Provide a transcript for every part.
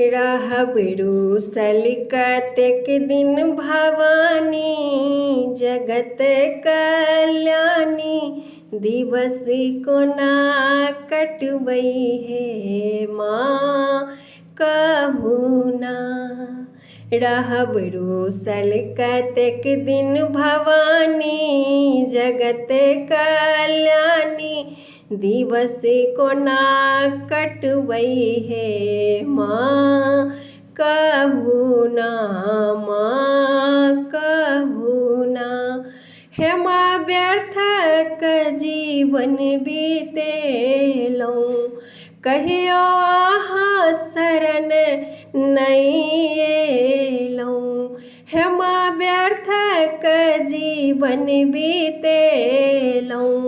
रहब रूसल कतेक दिन भवानी, जगत कल्याणी दिवस कोना कटबै हे माँ कहू ना। रहब रूसल कतेक दिन भवानी, जगत कल्याणी दिवस कोना कटबै हे माँ कहू ना, माँ कहू ना। हे माँ व्यर्थक जीवन बीतेलहुँ, कहियो अहाँ शरण नहीं एलहुँ। हे माँ व्यर्थक जीवन बीतेलहुँ,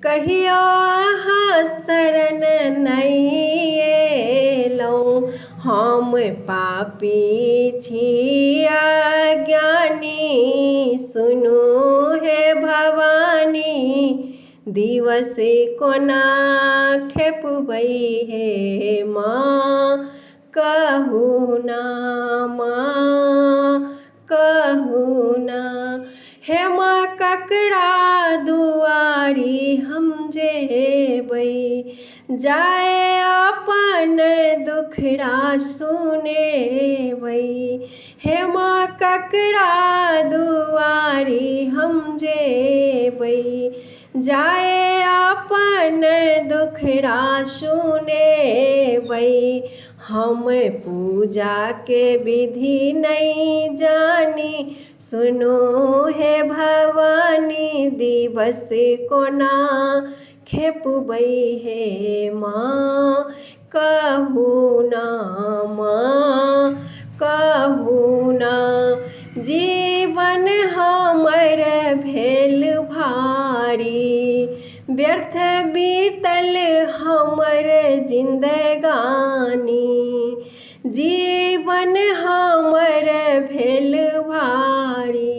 कहियो अहाँ शरण नहीं एलहुँ। हम पापी छी अज्ञानी, सुनू हे भवानी दिवस कोना खेपबै हे माँ कहू ना, माँ कहू ना। हे माँ ककरा दुआरी हम जेबै, जाए अपन दुखड़ा सुनेबै। हे माँ ककरा दुआरी हम जेबै, जाए अपन दुखड़ा सुनेबै। हम पूजा के विधि नहीं जानी, सुनो हे भवानी दिवस कोना खेपबै हे माँ कहू ना, माँ कहू ना। जीवन हमर भेल भारी, व्यर्थ बीतल हमर जिंदगानी। जीवन हमर भेल भारी,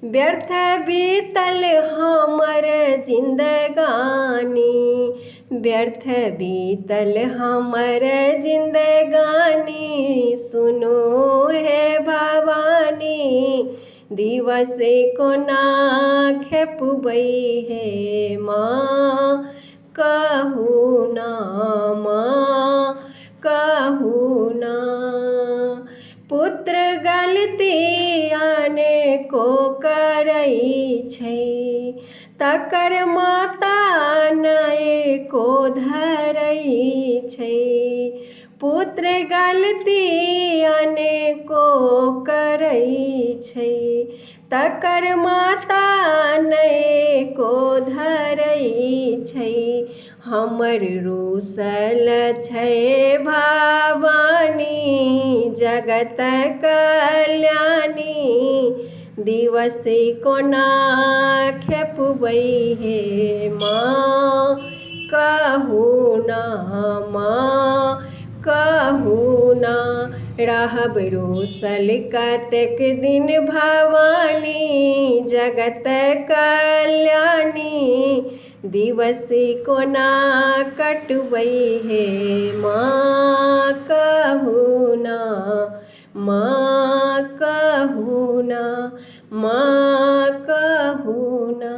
व्यर्थ बीतल हमर जिंदगानी। व्यर्थ बीतल हमर जिंदगानी, सुनो हे भवानी दिवस कोना खेपबै हे माँ कहू ना, माँ कहू ना। पुत्र गलती अनेको करै छै, तकर माता एको धरै छै। पुत्र गलती अनेको करै छै, तकर माता एको धरै छै। हमर रूसल छै भवानी, जगत कल्याणी दिवस कोना खेपबै हे माँ कहू ना, माँ कहू ना। रहब रूसल कतेक दिन भवानी, जगत कल्याणी दिवस कोना कटबै हे माँ कहू ना, माँ कहू ना, माँ कहू ना।